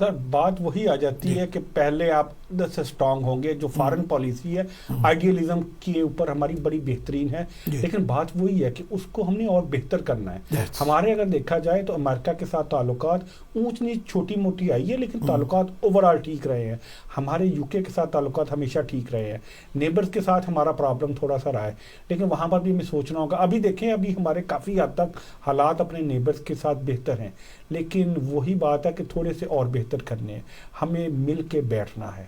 سر بات وہی آ جاتی ہے کہ پہلے آپ سے سٹرونگ ہوں گے. جو فارن پالیسی ہے آئیڈیالزم کے اوپر ہماری بڑی بہترین ہے, لیکن بات وہی ہے کہ اس کو ہم نے اور بہتر کرنا ہے. ہمارے اگر دیکھا جائے تو امریکہ کے ساتھ تعلقات اونچ نیچ چھوٹی موٹی آئی ہے, لیکن تعلقات اوورآل ٹھیک رہے ہیں. ہمارے یو کے ساتھ تعلقات ہمیشہ ٹھیک رہے ہیں. نیبرز کے ساتھ ہمارا پرابلم تھوڑا سا رہا ہے, لیکن وہاں پر بھی ہمیں سوچنا ہوگا. ابھی دیکھیں ابھی ہمارے کافی حد تک حالات اپنے نیبرز کے ساتھ بہتر ہیں, لیکن وہی بات ہے کہ تھوڑے سے اور بہتر کرنے ہیں. ہمیں مل کے بیٹھنا ہے,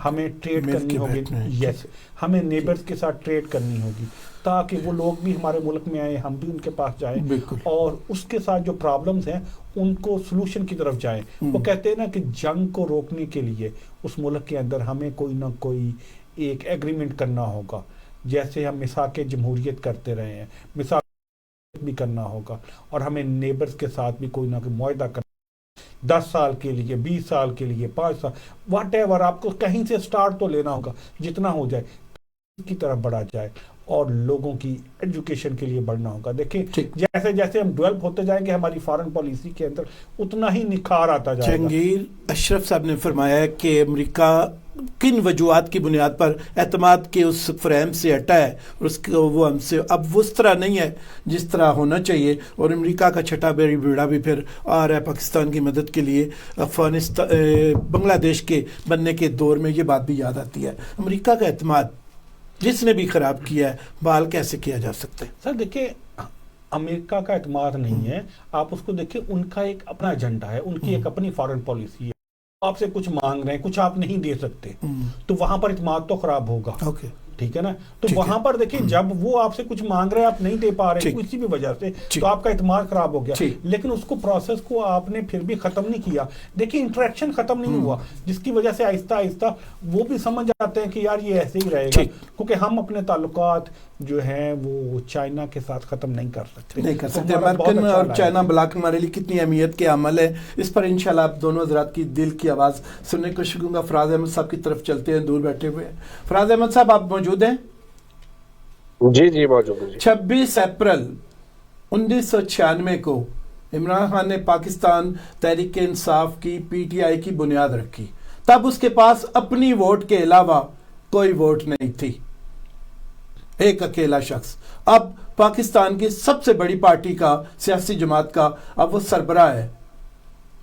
ہمیں ٹریڈ کرنی ہوگی. یس, ہمیں نیبرز کے ساتھ ٹریڈ کرنی ہوگی تاکہ وہ لوگ بھی ہمارے ملک میں آئیں, ہم بھی ان کے پاس جائیں, اور اس کے ساتھ جو پرابلمز ہیں ان کو سلوشن کی طرف جائیں. وہ کہتے ہیں نا کہ جنگ کو روکنے کے لیے اس ملک کے اندر ہمیں کوئی نہ کوئی ایک ایگریمنٹ کرنا ہوگا. جیسے ہم میثاق جمہوریت کرتے رہے ہیں, میثاق بھی کرنا ہوگا, اور ہمیں نیبرز کے ساتھ بھی کوئی نہ کوئی معاہدہ کرنا 10 سال کے لیے, 20 سال کے لیے, 5 سال, واٹ ایور. آپ کو کہیں سے سٹارٹ تو لینا ہوگا, جتنا ہو جائے کی طرف بڑھا جائے, اور لوگوں کی ایجوکیشن کے لیے بڑھنا ہوگا. دیکھیں جیسے جیسے ہم ڈیولپ ہوتے جائیں گے ہماری فارن پالیسی کے اندر اتنا ہی نکھار آتا جائے گا. جہانگیر اشرف صاحب نے فرمایا کہ امریکہ کن وجوہات کی بنیاد پر اعتماد کے اس فریم سے ہٹا ہے, اور اس کو وہ ہم سے اب اس طرح نہیں ہے جس طرح ہونا چاہیے. اور امریکہ کا چھٹا بیڑا بھی پھر آ رہا ہے پاکستان کی مدد کے لیے. افغانستان بنگلہ دیش کے بننے کے دور میں یہ بات بھی یاد آتی ہے. امریکہ کا اعتماد جس نے بھی خراب کیا ہے بحال کیسے کیا جا سکتا ہے؟ سر دیکھیں, امریکہ کا اعتماد نہیں ہے, آپ اس کو دیکھیں, ان کا ایک اپنا ایجنڈا ہے, ان کی ایک اپنی فارن پالیسی ہے. آپ سے کچھ مانگ رہے ہیں, کچھ آپ نہیں دے سکتے, تو وہاں پر اعتماد تو خراب ہوگا. ٹھیک ہے نا. تو وہاں پر دیکھیں جب وہ آپ سے کچھ مانگ رہے ہیں, آپ نہیں دے پا رہے کسی بھی وجہ سے, تو آپ کا اعتماد خراب ہو گیا. لیکن اس کو پروسیس کو آپ نے پھر بھی ختم نہیں کیا. دیکھیں انٹریکشن ختم نہیں ہوا, جس کی وجہ سے آہستہ آہستہ وہ بھی سمجھ آتے ہیں کہ یار یہ ایسے ہی رہے گا, کیونکہ ہم اپنے تعلقات جو ہیں وہ چائنا کے ساتھ ختم نہیں کر سکتے. امریکن اور چائنا بلاک ہمارے لیے کتنی اہمیت کے عمل ہے, اس پر انشاءاللہ آپ دونوں حضرات کی دل کی آواز سننے کو شکر گا. فراز احمد صاحب کی طرف چلتے ہیں, دور بیٹھے ہوئے. فراز احمد صاحب آپ موجود ہیں؟ جی موجود ہیں. 26 اپریل 1996 کو عمران خان نے پاکستان تحریک انصاف کی پی ٹی آئی کی بنیاد رکھی. تب اس کے پاس اپنی ووٹ کے علاوہ کوئی ووٹ نہیں تھی, ایک اکیلا شخص. اب پاکستان کی سب سے بڑی پارٹی کا, سیاسی جماعت کا اب وہ سربراہ ہے,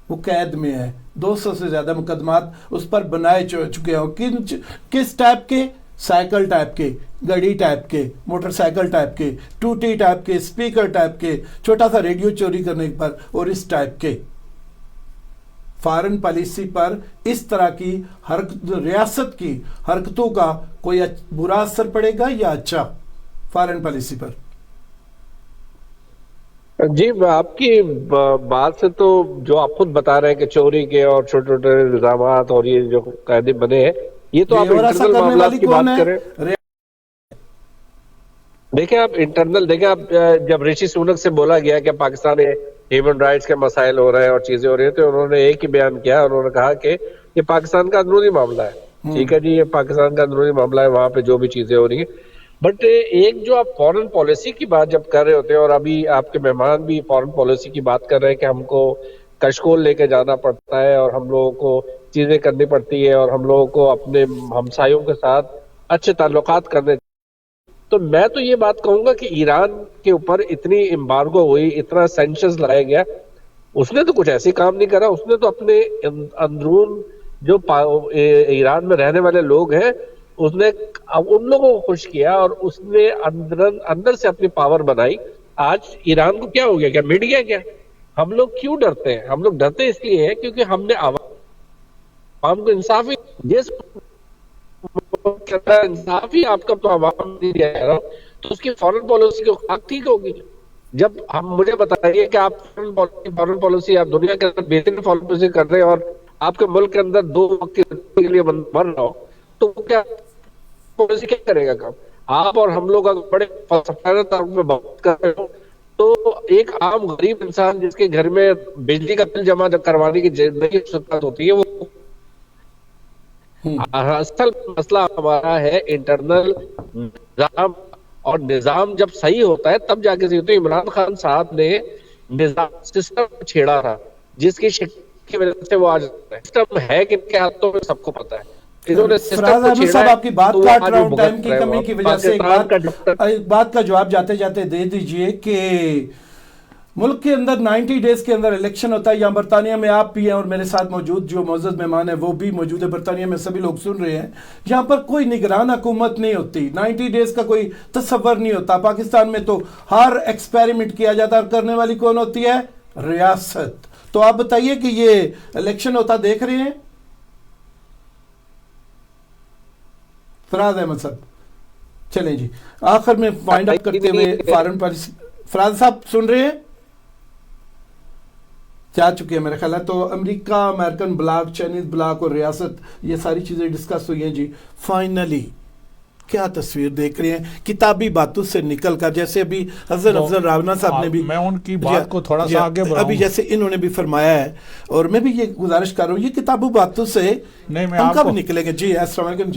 وہ قید میں ہے. 200 سے زیادہ مقدمات اس پر بنائے چکے ہیں. کس ٹائپ کے؟ سائیکل ٹائپ کے, گاڑی ٹائپ کے, موٹر سائیکل ٹائپ کے, ٹوٹی ٹائپ کے, سپیکر ٹائپ کے, چھوٹا سا ریڈیو چوری کرنے پر, اور اس ٹائپ کے. فارن پالیسی پر اس طرح کی ریاست کی حرکتوں کا کوئی برا اثر پڑے گا یا اچھا فارن پالیسی پر؟ جی آپ کی بات سے تو جو آپ خود بتا رہے ہیں کہ چوری کے اور چھوٹے چھوٹے نظامات اور یہ جو قاعدے بنے ہیں, یہ تو آپ انٹرنل معاملات کی بات کریں. دیکھیں آپ انٹرنل دیکھیں, آپ جب رشی سونک سے بولا گیا کہ پاکستان میں ہیومن رائٹس کے مسائل ہو رہے ہیں اور چیزیں ہو رہی ہیں, تو انہوں نے ایک ہی بیان کیا, انہوں نے کہا کہ یہ پاکستان کا اندرونی معاملہ ہے. ٹھیک ہے جی, یہ پاکستان کا اندرونی معاملہ ہے, وہاں پہ جو بھی چیزیں ہو رہی ہیں. بٹ ایک جو آپ فارن پالیسی کی بات جب کر رہے ہوتے ہیں, اور ابھی آپ کے مہمان بھی فارن پالیسی کی بات کر رہے ہیں کہ ہم کو کشکول لے کے جانا پڑتا ہے اور ہم لوگوں کو چیزیں کرنی پڑتی ہے اور ہم لوگوں کو اپنے ہمسایوں کے ساتھ اچھے تعلقات کرنے, تو میں تو یہ بات کہوں گا کہ ایران کے اوپر اتنی امبارگو ہوئی, اتنا سینکشنز لگایا گیا, اس نے تو کچھ ایسے کام نہیں کرا. اس نے تو اپنے اندرون جو ایران میں رہنے والے لوگ ہیں, اس نے ان لوگوں کو خوش کیا اور اس نے اندر سے اپنی پاور بنائی. آج ایران کو کیا ہو گیا, کیا مٹ گیا کیا؟ ہم لوگ کیوں ڈرتے ہیں؟ ہم لوگ ڈرتے اس لیے ہیں کیونکہ ہم نے عوام کو انصاف ہی, جس انصاف ہی آپ کا تو عوام نہیں دیا جا رہا, تو اس کی فارن پالیسی کو خاک ٹھیک ہوگی. جب ہم مجھے بتائیے کہ آپ فارن پالیسی, آپ دنیا کے اندر بہترین فارن پالیسی کر رہے ہیں اور آپ کے ملک کے اندر 2 وقت کے لیے مر رہا ہو, تو کیا پالیسی کیا کرے گا کام؟ آپ اور ہم لوگ اگر بڑے فلسفیانہ میں بات کر رہے ہو, تو ایک عام غریب انسان جس کے گھر میں بجلی کا بل جمع کروانے کی ضرورت ہوتی ہے, وہ اصل مسئلہ ہمارا ہے انٹرنل نظام, اور نظام جب صحیح ہوتا ہے تب جا کے صحیح ہوتا ہے. عمران خان صاحب نے نظام سسٹم چھیڑا تھا, جس کی کی وجہ سے وہ آج سسٹم ہے کن کے ہاتھوں میں سب کو پتا ہے. فراز احمد صاحب آپ کی بات کاٹ رہا ہوں ٹائم کی کمی کی وجہ سے. ایک بات کا جواب جاتے جاتے دے دیجئے کہ ملک کے اندر 90 ڈیز کے اندر الیکشن ہوتا ہے. یہاں برطانیہ میں آپ بھی ہیں اور میرے ساتھ موجود جو معزز مہمان ہیں وہ بھی موجود ہے. برطانیہ میں سبھی لوگ سن رہے ہیں. یہاں پر کوئی نگران حکومت نہیں ہوتی. 90 ڈیز کا کوئی تصور نہیں ہوتا. پاکستان میں تو ہر ایکسپیریمنٹ کیا جاتا ہے اور کرنے والی کون ہوتی ہے؟ ریاست. تو آپ بتائیے کہ یہ الیکشن ہوتا دیکھ رہے ہیں فراز احمد صاحب؟ چلیں جی آخر میں فائنڈ اپ کرتے ہوئے فارن پالیسی. فراز صاحب سن رہے ہیں؟ جا چکے ہیں میرے خیال ہے. تو امریکہ، امریکن بلاک، چائنیز بلاک اور ریاست یہ ساری چیزیں ڈسکس ہوئی ہیں جی. فائنلی کیا تصویر دیکھ رہے ہیں کتابی باتوں سے نکل کر؟ جیسے ابھی حضرت افضل راونا صاحب نے بھی، میں ان کی بات کو تھوڑا سا آگے بڑھاؤں، ابھی جیسے انہوں نے بھی فرمایا ہے اور میں بھی یہ گزارش کر رہا ہوں، یہ کتابوں باتوں سے ہم کب نکلیں گے؟ جی السلام علیکم.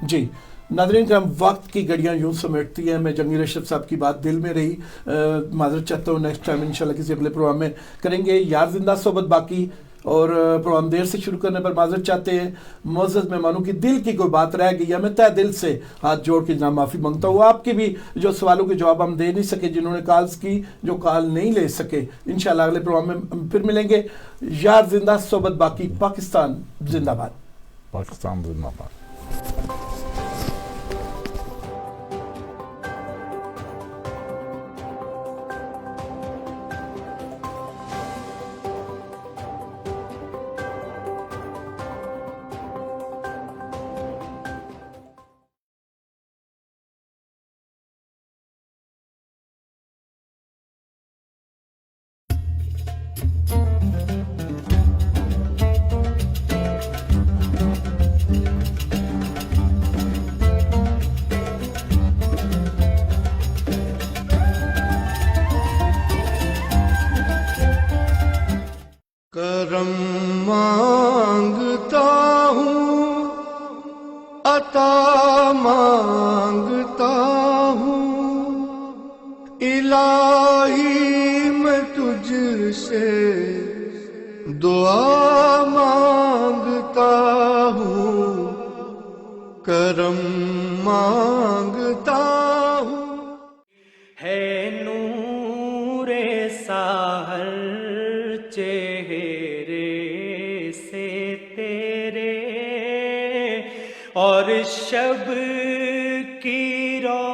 جی ناظرین کرام، وقت کی گھڑیاں یوں سمیٹتی ہیں. میں جنگیر اشرف صاحب کی بات دل میں رہی، معذرت چاہتا ہوں. نیکسٹ ٹائم انشاءاللہ کسی اگلے پروگرام میں کریں گے. یار زندہ صحبت باقی، اور پروگرام دیر سے شروع کرنے پر معذرت چاہتے ہیں. معزز مہمانوں کی دل کی کوئی بات رہ گئی ہے، میں تہ دل سے ہاتھ جوڑ کے جناب معافی مانگتا ہوں. آپ کی بھی جو سوالوں کے جواب ہم دے نہیں سکے، جنہوں نے کالز کی جو کال نہیں لے سکے، انشاءاللہ اگلے پروگرام میں پھر ملیں گے. یار زندہ صحبت باقی. پاکستان زندہ باد. پاکستان زندہ باد. کرم مانگتا ہوں، عطا مانگتا ہوں، الہی میں تجھ سے دعا مانگتا ہوں، کرم مانگتا ہوں. ہے نور ساحر چہرے سے تیرے، اور شب کی روشنی